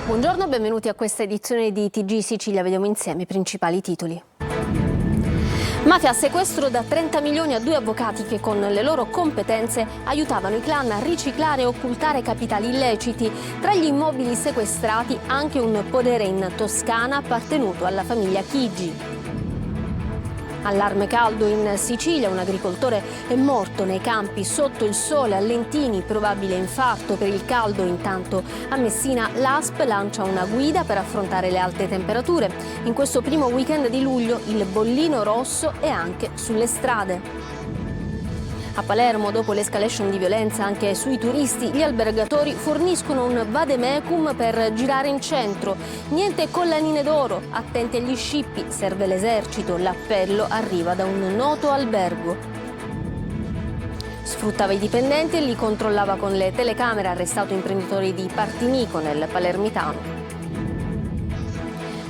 Buongiorno, benvenuti a questa edizione di TG Sicilia. Vediamo insieme i principali titoli. Mafia, sequestro da 30 milioni a 2 avvocati che con le loro competenze aiutavano i clan a riciclare e occultare capitali illeciti. Tra gli immobili sequestrati anche un podere in Toscana appartenuto alla famiglia Chigi. Allarme caldo in Sicilia, un agricoltore è morto nei campi sotto il sole a Lentini, probabile infarto per il caldo. Intanto a Messina l'ASP lancia una guida per affrontare le alte temperature. In questo primo weekend di luglio il bollino rosso è anche sulle strade. A Palermo, dopo l'escalation di violenza anche sui turisti, gli albergatori forniscono un vademecum per girare in centro. Niente collanine d'oro, attenti agli scippi, serve l'esercito. L'appello arriva da un noto albergo. Sfruttava i dipendenti e li controllava con le telecamere, arrestato imprenditori di Partinico nel Palermitano.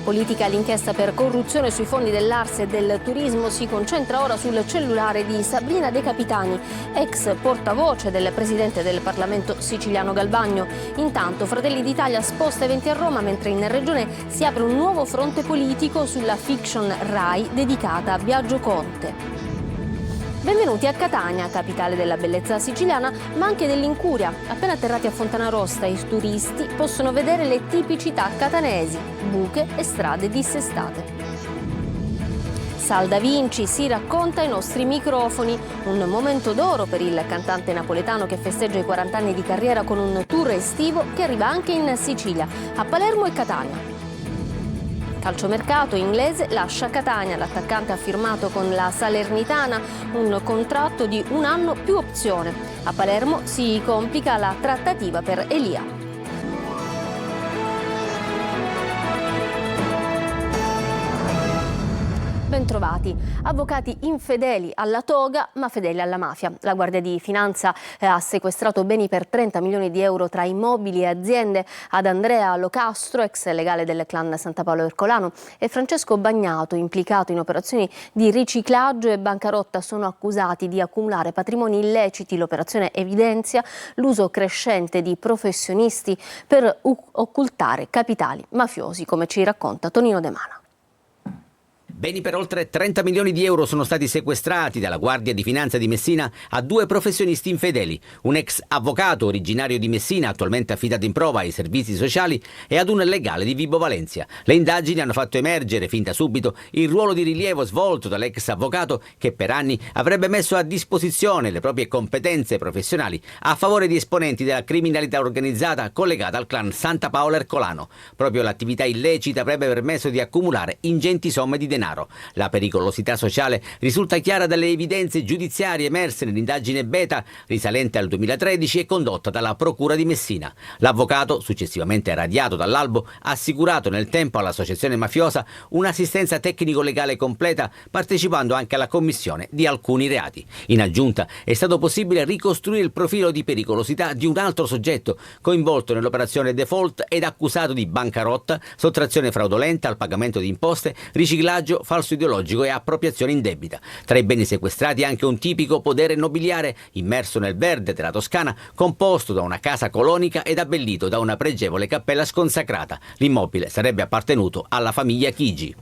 Politica, l'inchiesta per corruzione sui fondi dell'Ars e del turismo si concentra ora sul cellulare di Sabrina De Capitani, ex portavoce del presidente del Parlamento siciliano Galvagno. Intanto Fratelli d'Italia sposta eventi a Roma, mentre in regione si apre un nuovo fronte politico sulla fiction Rai dedicata a Biagio Conte. Benvenuti a Catania, capitale della bellezza siciliana, ma anche dell'incuria. Appena atterrati a Fontanarossa, i turisti possono vedere le tipicità catanesi, buche e strade dissestate. Sal da Vinci si racconta ai nostri microfoni, un momento d'oro per il cantante napoletano che festeggia i 40 anni di carriera con un tour estivo che arriva anche in Sicilia, a Palermo e Catania. Calciomercato inglese lascia Catania, l'attaccante ha firmato con la Salernitana un contratto di 1 anno più opzione. A Palermo si complica la trattativa per Elia. Bentrovati. Avvocati infedeli alla toga ma fedeli alla mafia. La Guardia di Finanza ha sequestrato beni per 30 milioni di euro tra immobili e aziende ad Andrea Locastro, ex legale del clan Santa Paolo Ercolano, e Francesco Bagnato, implicato in operazioni di riciclaggio e bancarotta. Sono accusati di accumulare patrimoni illeciti. L'operazione evidenzia l'uso crescente di professionisti per occultare capitali mafiosi, come ci racconta Tonino De Mana. Beni per oltre 30 milioni di euro sono stati sequestrati dalla Guardia di Finanza di Messina a 2 professionisti infedeli, un ex avvocato originario di Messina, attualmente affidato in prova ai servizi sociali, e ad un legale di Vibo Valentia. Le indagini hanno fatto emergere fin da subito il ruolo di rilievo svolto dall'ex avvocato, che per anni avrebbe messo a disposizione le proprie competenze professionali a favore di esponenti della criminalità organizzata collegata al clan Santa Paolo Ercolano. Proprio l'attività illecita avrebbe permesso di accumulare ingenti somme di denaro. La pericolosità sociale risulta chiara dalle evidenze giudiziarie emerse nell'indagine beta risalente al 2013 e condotta dalla Procura di Messina. L'avvocato, successivamente radiato dall'albo, ha assicurato nel tempo all'associazione mafiosa un'assistenza tecnico-legale completa, partecipando anche alla commissione di alcuni reati. In aggiunta, è stato possibile ricostruire il profilo di pericolosità di un altro soggetto coinvolto nell'operazione default ed accusato di bancarotta, sottrazione fraudolenta al pagamento di imposte, riciclaggio, falso ideologico e appropriazione indebita. Tra i beni sequestrati anche un tipico podere nobiliare immerso nel verde della Toscana, composto da una casa colonica ed abbellito da una pregevole cappella sconsacrata. L'immobile sarebbe appartenuto alla famiglia Chigi.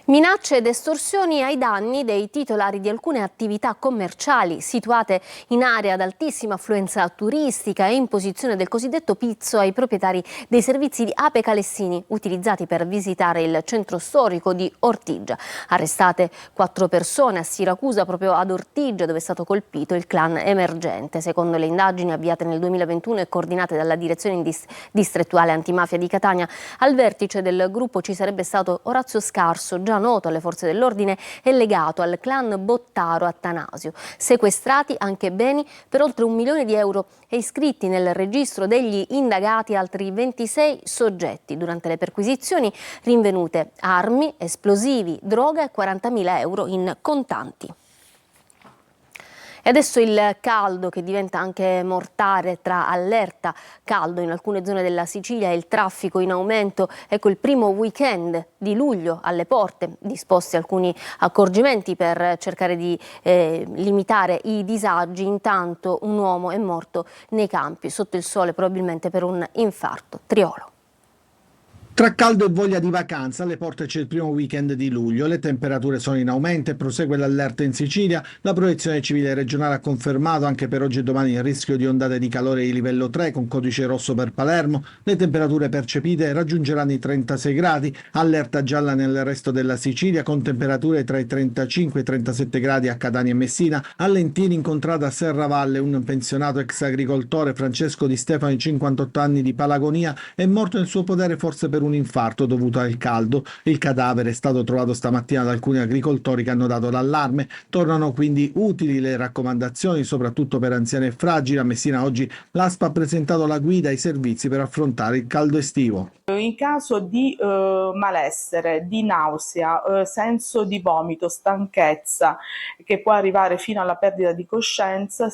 Minacce ed estorsioni ai danni dei titolari di alcune attività commerciali situate in aree ad altissima affluenza turistica e imposizione del cosiddetto pizzo ai proprietari dei servizi di Ape Calessini utilizzati per visitare il centro storico di Ortigia. Arrestate 4 persone a Siracusa, proprio ad Ortigia, dove è stato colpito il clan emergente. Secondo le indagini avviate nel 2021 e coordinate dalla direzione distrettuale antimafia di Catania, al vertice del gruppo ci sarebbe stato Orazio Scarso, già noto alle forze dell'ordine e legato al clan Bottaro Attanasio. Sequestrati anche beni per oltre 1 milione di euro e iscritti nel registro degli indagati altri 26 soggetti. Durante le perquisizioni rinvenute armi, esplosivi, droga e 40.000 euro in contanti. E adesso il caldo che diventa anche mortale, tra allerta caldo in alcune zone della Sicilia e il traffico in aumento. Ecco il primo weekend di luglio alle porte, disposti alcuni accorgimenti per cercare di limitare i disagi. Intanto un uomo è morto nei campi sotto il sole, probabilmente per un infarto. Triolo. Tra caldo e voglia di vacanza, alle porte c'è il primo weekend di luglio, le temperature sono in aumento e prosegue l'allerta in Sicilia. La protezione civile regionale ha confermato anche per oggi e domani il rischio di ondate di calore di livello 3 con codice rosso per Palermo. Le temperature percepite raggiungeranno i 36 gradi, allerta gialla nel resto della Sicilia con temperature tra i 35 e i 37 gradi a Catania e Messina. A Lentini incontrata a Serravalle un pensionato ex agricoltore, Francesco Di Stefano, 58 anni, di Palagonia, è morto nel suo podere forse per un infarto dovuto al caldo. Il cadavere è stato trovato stamattina da alcuni agricoltori che hanno dato l'allarme. Tornano quindi utili le raccomandazioni, soprattutto per anziani e fragili. A Messina oggi l'ASP ha presentato la guida ai servizi per affrontare il caldo estivo. In caso di malessere, di nausea, senso di vomito, stanchezza, che può arrivare fino alla perdita di coscienza,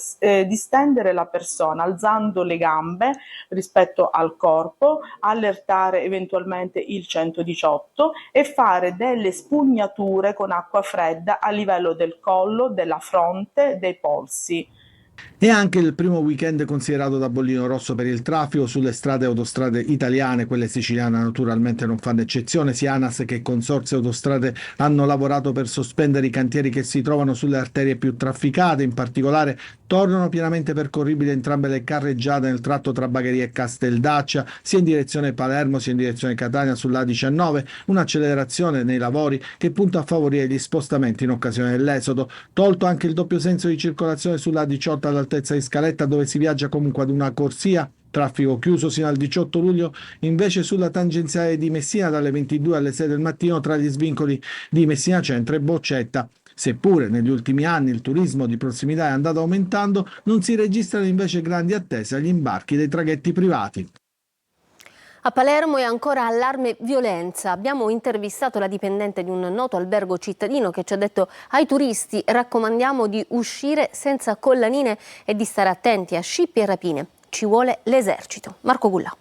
distendere la persona alzando le gambe rispetto al corpo, allertare eventualmente il 118 e fare delle spugnature con acqua fredda a livello del collo, della fronte, dei polsi. È anche il primo weekend considerato da bollino rosso per il traffico sulle strade e autostrade italiane, quelle siciliane naturalmente non fanno eccezione. Sia ANAS che Consorzi Autostrade hanno lavorato per sospendere i cantieri che si trovano sulle arterie più trafficate. In particolare tornano pienamente percorribili entrambe le carreggiate nel tratto tra Bagheria e Casteldaccia, sia in direzione Palermo sia in direzione Catania sull'A19, un'accelerazione nei lavori che punta a favorire gli spostamenti in occasione dell'esodo. Tolto anche il doppio senso di circolazione sull'A18 all'altezza di Scaletta, dove si viaggia comunque ad una corsia. Traffico chiuso sino al 18 luglio invece sulla tangenziale di Messina dalle 22 alle 6 del mattino tra gli svincoli di Messina Centro e Boccetta. Seppure negli ultimi anni il turismo di prossimità è andato aumentando, non si registrano invece grandi attese agli imbarchi dei traghetti privati. A Palermo è ancora allarme violenza. Abbiamo intervistato la dipendente di un noto albergo cittadino che ci ha detto ai turisti: raccomandiamo di uscire senza collanine e di stare attenti a scippi e rapine. Ci vuole l'esercito. Marco Gullà.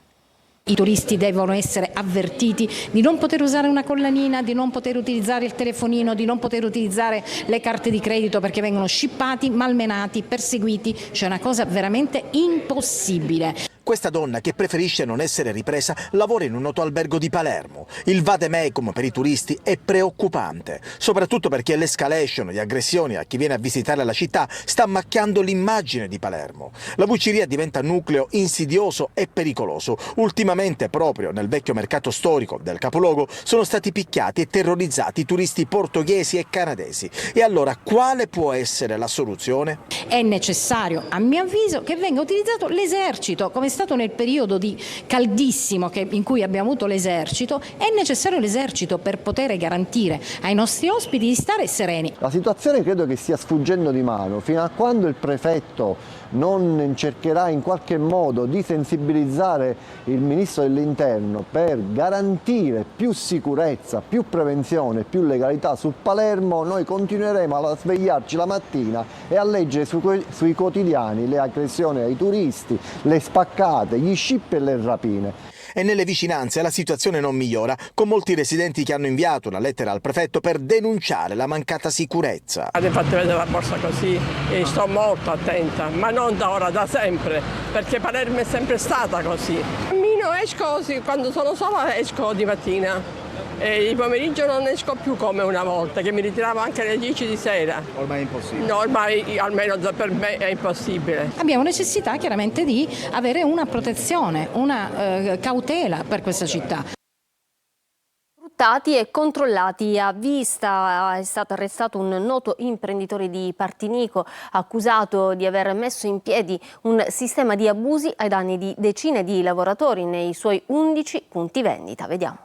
I turisti devono essere avvertiti di non poter usare una collanina, di non poter utilizzare il telefonino, di non poter utilizzare le carte di credito perché vengono scippati, malmenati, perseguiti. C'è una cosa veramente impossibile. Questa donna, che preferisce non essere ripresa, lavora in un noto albergo di Palermo. Il vademecum per i turisti è preoccupante, soprattutto perché l'escalation di aggressioni a chi viene a visitare la città sta macchiando l'immagine di Palermo. La bucceria diventa nucleo insidioso e pericoloso. Ultimamente, proprio nel vecchio mercato storico del capoluogo, sono stati picchiati e terrorizzati turisti portoghesi e canadesi. E allora, quale può essere la soluzione? È necessario, a mio avviso, che venga utilizzato l'esercito, come è stato nel periodo di caldissimo in cui abbiamo avuto l'esercito. È necessario l'esercito per poter garantire ai nostri ospiti di stare sereni. La situazione credo che stia sfuggendo di mano fino a quando il prefetto non cercherà in qualche modo di sensibilizzare il ministro dell'Interno per garantire più sicurezza, più prevenzione, più legalità su Palermo. Noi continueremo a svegliarci la mattina e a leggere sui quotidiani le aggressioni ai turisti, le spaccate, gli scippi e le rapine. E nelle vicinanze la situazione non migliora, con molti residenti che hanno inviato una lettera al prefetto per denunciare la mancata sicurezza. Mi fate vedere la borsa così e sto molto attenta, ma non da ora, da sempre, perché Palermo è sempre stata così. Cammino, esco così, quando sono sola esco di mattina. E di pomeriggio non esco più come una volta, che mi ritiravo anche alle 10 di sera. Ormai è impossibile. No, ormai almeno per me è impossibile. Abbiamo necessità chiaramente di avere una protezione, una cautela per questa città. Sfruttati e controllati a vista è stato arrestato un noto imprenditore di Partinico accusato di aver messo in piedi un sistema di abusi ai danni di decine di lavoratori nei suoi 11 punti vendita. Vediamo.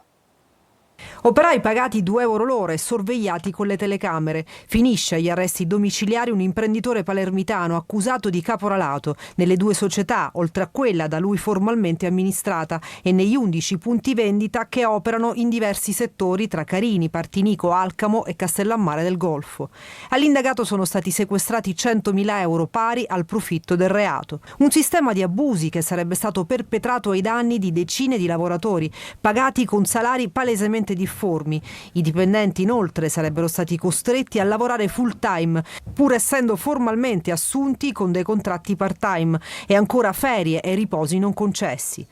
Operai pagati 2 euro l'ora e sorvegliati con le telecamere. Finisce agli arresti domiciliari un imprenditore palermitano accusato di caporalato nelle 2 società, oltre a quella da lui formalmente amministrata, e negli 11 punti vendita che operano in diversi settori tra Carini, Partinico, Alcamo e Castellammare del Golfo. All'indagato sono stati sequestrati 100.000 euro pari al profitto del reato. Un sistema di abusi che sarebbe stato perpetrato ai danni di decine di lavoratori, pagati con salari palesemente difformi. I dipendenti inoltre sarebbero stati costretti a lavorare full time, pur essendo formalmente assunti con dei contratti part time, e ancora ferie e riposi non concessi.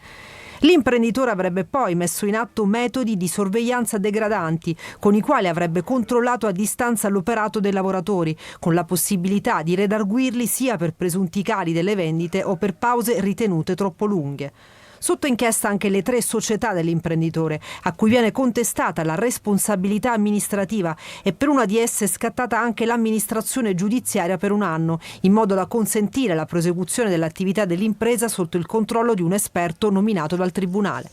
L'imprenditore avrebbe poi messo in atto metodi di sorveglianza degradanti, con i quali avrebbe controllato a distanza l'operato dei lavoratori, con la possibilità di redarguirli sia per presunti cali delle vendite o per pause ritenute troppo lunghe. Sotto inchiesta anche le 3 società dell'imprenditore, a cui viene contestata la responsabilità amministrativa e per una di esse scattata anche l'amministrazione giudiziaria per 1 anno, in modo da consentire la prosecuzione dell'attività dell'impresa sotto il controllo di un esperto nominato dal Tribunale.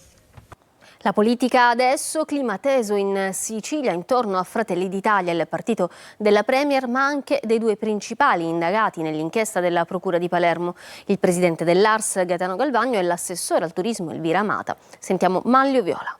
La politica adesso, clima teso in Sicilia intorno a Fratelli d'Italia, il partito della Premier, ma anche dei 2 principali indagati nell'inchiesta della Procura di Palermo, il presidente dell'ARS Gaetano Galvagno e l'assessore al turismo Elvira Amata. Sentiamo Manlio Viola.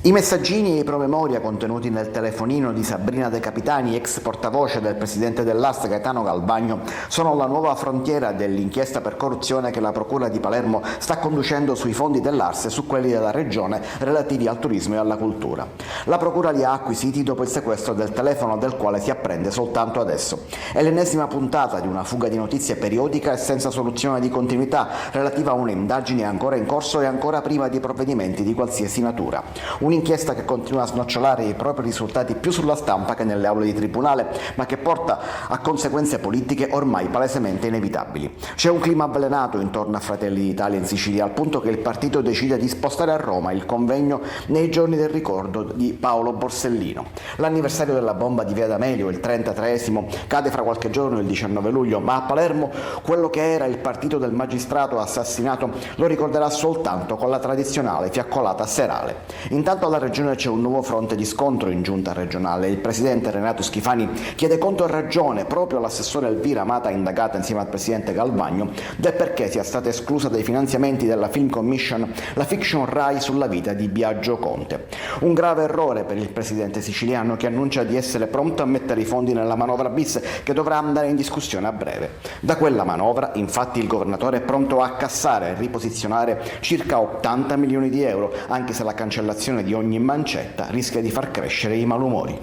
I messaggini e i promemoria contenuti nel telefonino di Sabrina De Capitani, ex portavoce del presidente dell'ARS Gaetano Galvagno, sono la nuova frontiera dell'inchiesta per corruzione che la Procura di Palermo sta conducendo sui fondi dell'ARS e su quelli della Regione relativi al turismo e alla cultura. La Procura li ha acquisiti dopo il sequestro del telefono, del quale si apprende soltanto adesso. È l'ennesima puntata di una fuga di notizie periodica e senza soluzione di continuità relativa a un'indagine ancora in corso e ancora prima di provvedimenti di qualsiasi natura. Un'inchiesta che continua a snocciolare i propri risultati più sulla stampa che nelle aule di tribunale, ma che porta a conseguenze politiche ormai palesemente inevitabili. C'è un clima avvelenato intorno a Fratelli d'Italia in Sicilia, al punto che il partito decide di spostare a Roma il convegno nei giorni del ricordo di Paolo Borsellino. L'anniversario della bomba di Via D'Amelio, il 33esimo, cade fra qualche giorno, il 19 luglio, ma a Palermo quello che era il partito del magistrato assassinato lo ricorderà soltanto con la tradizionale fiaccolata serale. Intanto alla Regione c'è un nuovo fronte di scontro in giunta regionale. Il presidente Renato Schifani chiede conto e ragione proprio all'assessore Elvira Amata, indagata insieme al presidente Galvagno, del perché sia stata esclusa dai finanziamenti della Film Commission la fiction Rai sulla vita di Biagio Conte. Un grave errore per il presidente siciliano, che annuncia di essere pronto a mettere i fondi nella manovra bis che dovrà andare in discussione a breve. Da quella manovra, infatti, il governatore è pronto a cassare e riposizionare circa 80 milioni di euro, anche se la cancellazione di ogni mancetta rischia di far crescere i malumori.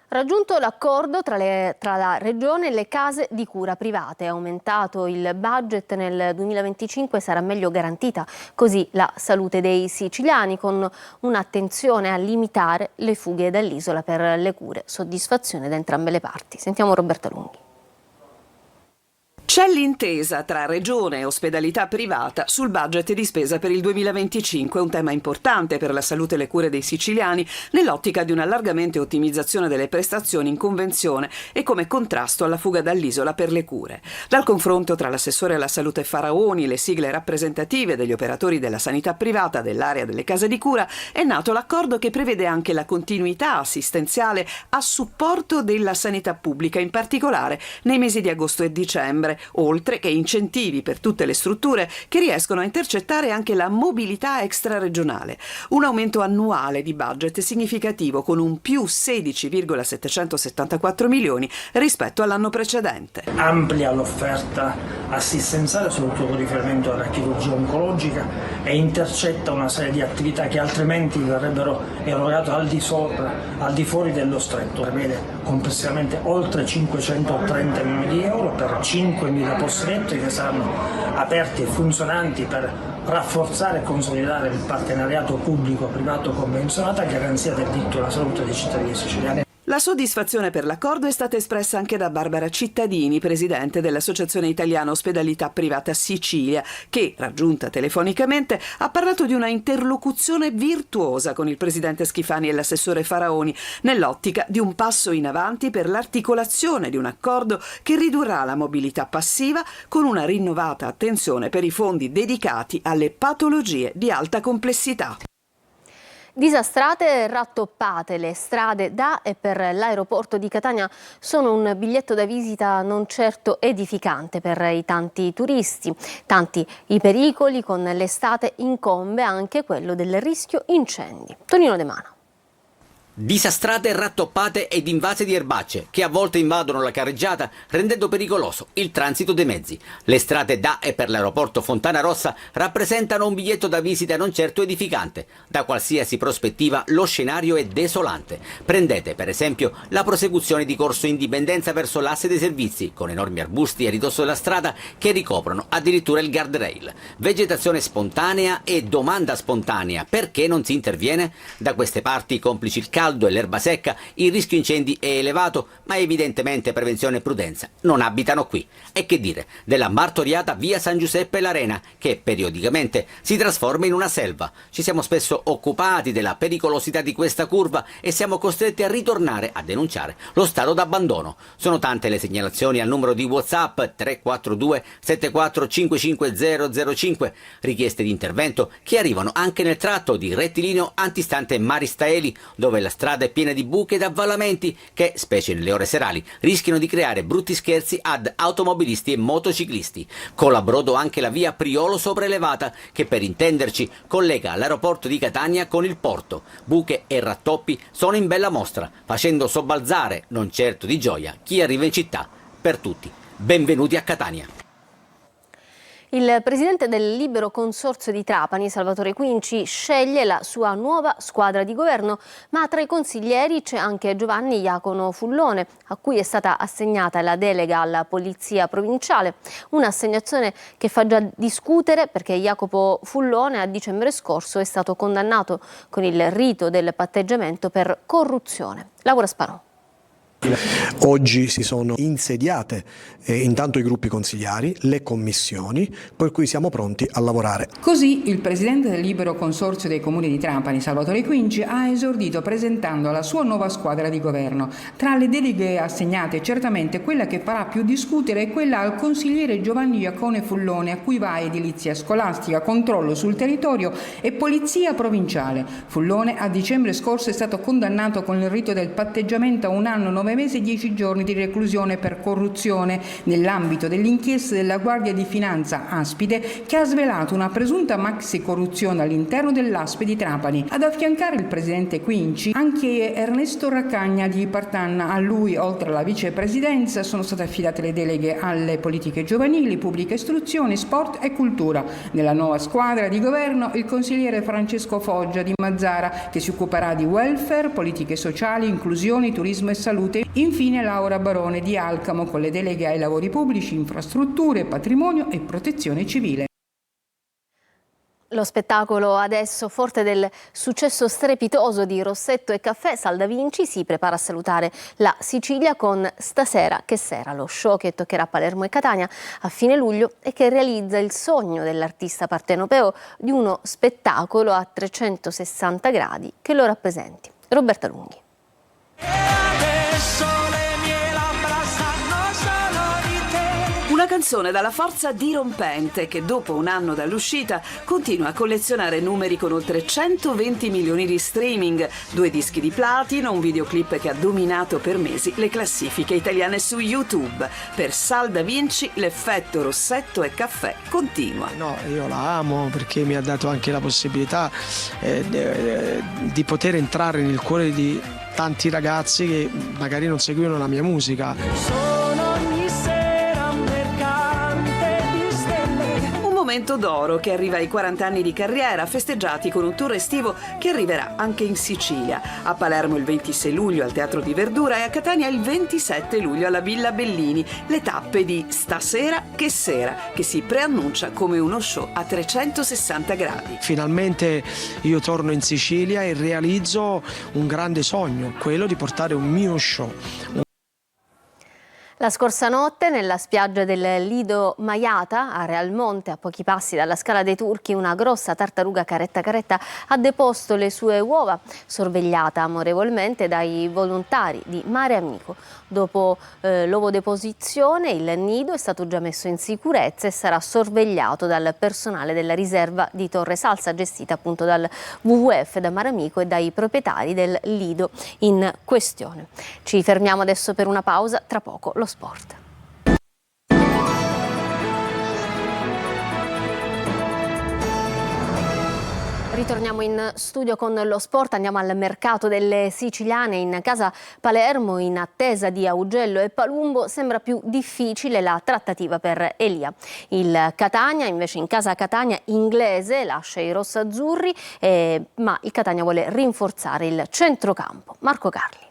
Raggiunto l'accordo tra la Regione e le case di cura private, aumentato il budget nel 2025, sarà meglio garantita così la salute dei siciliani, con un'attenzione a limitare le fughe dall'isola per le cure. Soddisfazione da entrambe le parti. Sentiamo Roberta Lunghi. C'è l'intesa tra Regione e ospedalità privata sul budget di spesa per il 2025, un tema importante per la salute e le cure dei siciliani nell'ottica di un allargamento e ottimizzazione delle prestazioni in convenzione e come contrasto alla fuga dall'isola per le cure. Dal confronto tra l'assessore alla salute Faraoni e le sigle rappresentative degli operatori della sanità privata dell'area delle case di cura è nato l'accordo che prevede anche la continuità assistenziale a supporto della sanità pubblica, in particolare nei mesi di agosto e dicembre, oltre che incentivi per tutte le strutture che riescono a intercettare anche la mobilità extraregionale. Un aumento annuale di budget significativo, con un più 16,774 milioni rispetto all'anno precedente. Amplia l'offerta assistenziale, soprattutto con riferimento alla chirurgia oncologica, e intercetta una serie di attività che altrimenti verrebbero erogate al di fuori dello stretto. Prevede complessivamente oltre 530 milioni di euro per 5.000 posti letto che saranno aperti e funzionanti per rafforzare e consolidare il partenariato pubblico-privato convenzionato a garanzia del diritto alla salute dei cittadini siciliani. La soddisfazione per l'accordo è stata espressa anche da Barbara Cittadini, presidente dell'Associazione Italiana Ospedalità Privata Sicilia, che, raggiunta telefonicamente, ha parlato di una interlocuzione virtuosa con il presidente Schifani e l'assessore Faraoni, nell'ottica di un passo in avanti per l'articolazione di un accordo che ridurrà la mobilità passiva, con una rinnovata attenzione per i fondi dedicati alle patologie di alta complessità. Disastrate e rattoppate le strade da e per l'aeroporto di Catania sono un biglietto da visita non certo edificante per i tanti turisti. Tanti i pericoli, con l'estate incombe anche quello del rischio incendi. Tonino De Mano. Disastrate, rattoppate ed invase di erbacce che a volte invadono la carreggiata rendendo pericoloso il transito dei mezzi. Le strade da e per l'aeroporto Fontana Rossa rappresentano un biglietto da visita non certo edificante. Da qualsiasi prospettiva lo scenario è desolante. Prendete per esempio la prosecuzione di Corso Indipendenza verso l'asse dei servizi con enormi arbusti a ridosso della strada che ricoprono addirittura il guardrail. Vegetazione spontanea e domanda spontanea: perché non si interviene? Da queste parti, complici il caldo e l'erba secca, il rischio incendi è elevato, ma evidentemente prevenzione e prudenza non abitano qui. E che dire della martoriata via San Giuseppe l'Arena, che periodicamente si trasforma in una selva. Ci siamo spesso occupati della pericolosità di questa curva e siamo costretti a ritornare a denunciare lo stato d'abbandono. Sono tante le segnalazioni al numero di WhatsApp 342 74 55005, richieste di intervento che arrivano anche nel tratto di rettilineo antistante Maristaeli, dove la strada è piena di buche ed avvallamenti che, specie nelle ore serali, rischiano di creare brutti scherzi ad automobilisti e motociclisti. Cola a brodo anche la via Priolo sopraelevata, che per intenderci collega l'aeroporto di Catania con il porto. Buche e rattoppi sono in bella mostra, facendo sobbalzare, non certo di gioia, chi arriva in città. Per tutti, benvenuti a Catania. Il presidente del Libero Consorzio di Trapani, Salvatore Quinci, sceglie la sua nuova squadra di governo, ma tra i consiglieri c'è anche Giovanni Iacono Fullone, a cui è stata assegnata la delega alla Polizia Provinciale. Un'assegnazione che fa già discutere perché Jacopo Fullone a dicembre scorso è stato condannato con il rito del patteggiamento per corruzione. Laura Spanò. Oggi si sono insediate intanto i gruppi consigliari, le commissioni, per cui siamo pronti a lavorare. Così il presidente del Libero Consorzio dei Comuni di Trapani, Salvatore Quinci, ha esordito presentando la sua nuova squadra di governo. Tra le deleghe assegnate, certamente quella che farà più discutere è quella al consigliere Giovanni Iacone Fullone, a cui va edilizia scolastica, controllo sul territorio e polizia provinciale. Fullone a dicembre scorso è stato condannato con il rito del patteggiamento a 1 anno, 9 mesi e 10 giorni di reclusione per corruzione nell'ambito dell'inchiesta della Guardia di Finanza Aspide, che ha svelato una presunta maxi corruzione all'interno dell'Aspe di Trapani. Ad affiancare il presidente Quinci anche Ernesto Raccagna di Partanna. A lui, oltre alla vicepresidenza, sono state affidate le deleghe alle politiche giovanili, pubblica istruzione, sport e cultura. Nella nuova squadra di governo il consigliere Francesco Foggia di Mazzara, che si occuperà di welfare, politiche sociali, inclusioni, turismo e salute. Infine Laura Barone di Alcamo, con le deleghe ai lavori pubblici, infrastrutture, patrimonio e protezione civile. Lo spettacolo adesso, forte del successo strepitoso di Rossetto e Caffè, Sal da Vinci si prepara a salutare la Sicilia con Stasera che sera, lo show che toccherà Palermo e Catania a fine luglio e che realizza il sogno dell'artista partenopeo di uno spettacolo a 360 gradi che lo rappresenti. Roberta Lunghi. Una canzone dalla forza dirompente che dopo 1 anno dall'uscita continua a collezionare numeri con oltre 120 milioni di streaming, 2 dischi di platino, un videoclip che ha dominato per mesi le classifiche italiane su YouTube. Per Sal da Vinci l'effetto Rossetto e Caffè continua. No, io la amo perché mi ha dato anche la possibilità di poter entrare nel cuore di tanti ragazzi che magari non seguivano la mia musica. Momento d'oro che arriva ai 40 anni di carriera, festeggiati con un tour estivo che arriverà anche in Sicilia. A Palermo il 26 luglio al Teatro di Verdura e a Catania il 27 luglio alla Villa Bellini. Le tappe di Stasera che sera, che si preannuncia come uno show a 360 gradi. Finalmente io torno in Sicilia e realizzo un grande sogno, quello di portare un mio show. La scorsa notte nella spiaggia del Lido Maiata a Realmonte, a pochi passi dalla Scala dei Turchi, una grossa tartaruga caretta ha deposto le sue uova, sorvegliata amorevolmente dai volontari di Mare Amico. Dopo l'ovodeposizione il nido è stato già messo in sicurezza e sarà sorvegliato dal personale della riserva di Torre Salsa, gestita appunto dal WWF, da Mare Amico e dai proprietari del lido in questione. Ci fermiamo adesso per una pausa, tra poco lo sport. Ritorniamo in studio con lo sport, andiamo al mercato delle siciliane. In casa Palermo, in attesa di Augello e Palumbo, sembra più difficile la trattativa per Elia. Il Catania invece, in casa Catania inglese, lascia i rossazzurri, ma il Catania vuole rinforzare il centrocampo. Marco Carli.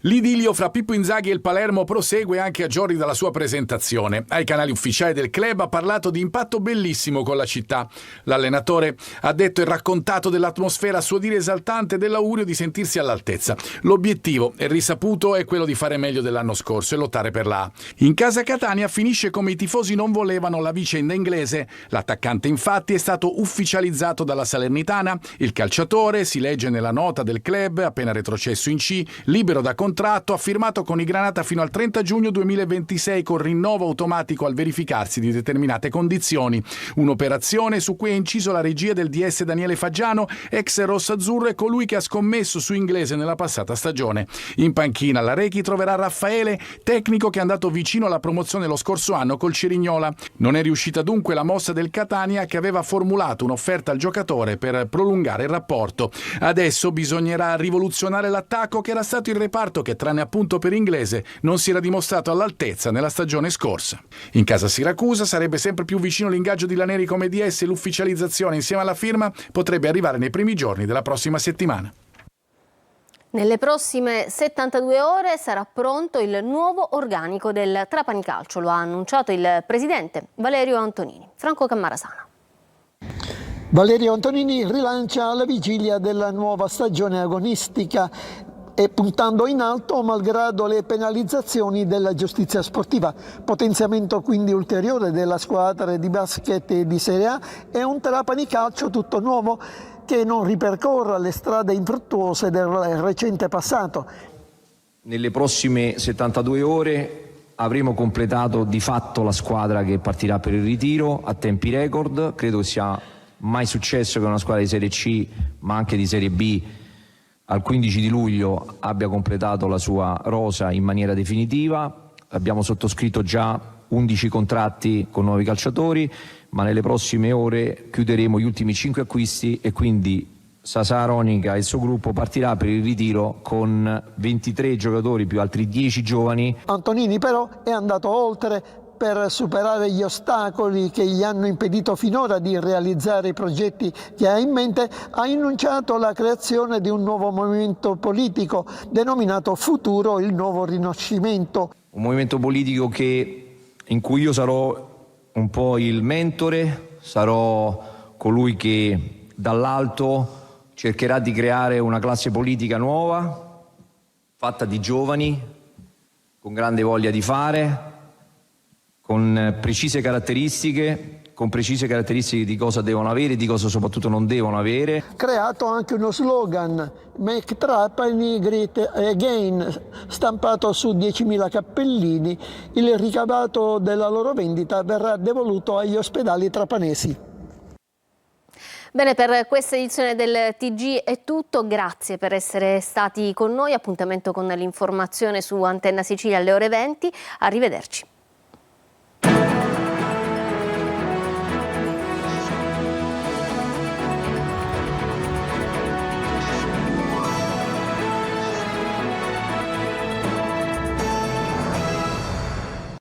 L'idillio fra Pippo Inzaghi e il Palermo prosegue anche a giorni dalla sua presentazione. Ai canali ufficiali del club ha parlato di impatto bellissimo con la città. L'allenatore ha detto e raccontato dell'atmosfera a suo dire esaltante e dell'augurio di sentirsi all'altezza. L'obiettivo, è risaputo, è quello di fare meglio dell'anno scorso e lottare per la A. In casa Catania finisce come i tifosi non volevano la vicenda inglese. L'attaccante infatti è stato ufficializzato dalla Salernitana. Il calciatore, si legge nella nota del club, appena retrocesso in C, libero da contratto, ha firmato con i Granata fino al 30 giugno 2026 con rinnovo automatico al verificarsi di determinate condizioni. Un'operazione su cui ha inciso la regia del DS Daniele Faggiano, ex rossazzurro e colui che ha scommesso su inglese nella passata stagione. In panchina l'Arechi troverà Raffaele, tecnico che è andato vicino alla promozione lo scorso anno col Cerignola. Non è riuscita dunque la mossa del Catania, che aveva formulato un'offerta al giocatore per prolungare il rapporto. Adesso bisognerà rivoluzionare l'attacco, che era stato il reparto che, tranne appunto per inglese, non si era dimostrato all'altezza nella stagione scorsa. In casa Siracusa sarebbe sempre più vicino l'ingaggio di Laneri come DS e l'ufficializzazione insieme alla firma potrebbe arrivare nei primi giorni della prossima settimana. Nelle prossime 72 ore sarà pronto il nuovo organico del Trapani Calcio, lo ha annunciato il presidente Valerio Antonini. Franco Cammarasana. Valerio Antonini rilancia alla vigilia della nuova stagione agonistica e puntando in alto malgrado le penalizzazioni della giustizia sportiva. Potenziamento quindi ulteriore della squadra di basket di Serie A e un Trapani Calcio tutto nuovo che non ripercorra le strade infruttuose del recente passato. Nelle prossime 72 ore avremo completato di fatto la squadra che partirà per il ritiro a tempi record. Credo che sia mai successo che una squadra di Serie C, ma anche di Serie B, al 15 di luglio abbia completato la sua rosa in maniera definitiva. Abbiamo sottoscritto già 11 contratti con nuovi calciatori, ma nelle prossime ore chiuderemo gli ultimi 5 acquisti e quindi Sasà Aronica e il suo gruppo partirà per il ritiro con 23 giocatori più altri 10 giovani. Antonini però è andato oltre per superare gli ostacoli che gli hanno impedito finora di realizzare i progetti che ha in mente. Ha annunciato la creazione di un nuovo movimento politico denominato Futuro, il nuovo Rinascimento. Un movimento politico in cui io sarò un po' il mentore, sarò colui che dall'alto cercherà di creare una classe politica nuova, fatta di giovani, con grande voglia di fare, con precise caratteristiche di cosa devono avere e di cosa soprattutto non devono avere. Creato anche uno slogan, Make Trapani Great Again, stampato su 10.000 cappellini. Il ricavato della loro vendita verrà devoluto agli ospedali trapanesi. Bene, per questa edizione del TG è tutto, grazie per essere stati con noi, appuntamento con l'informazione su Antenna Sicilia alle ore 20, arrivederci.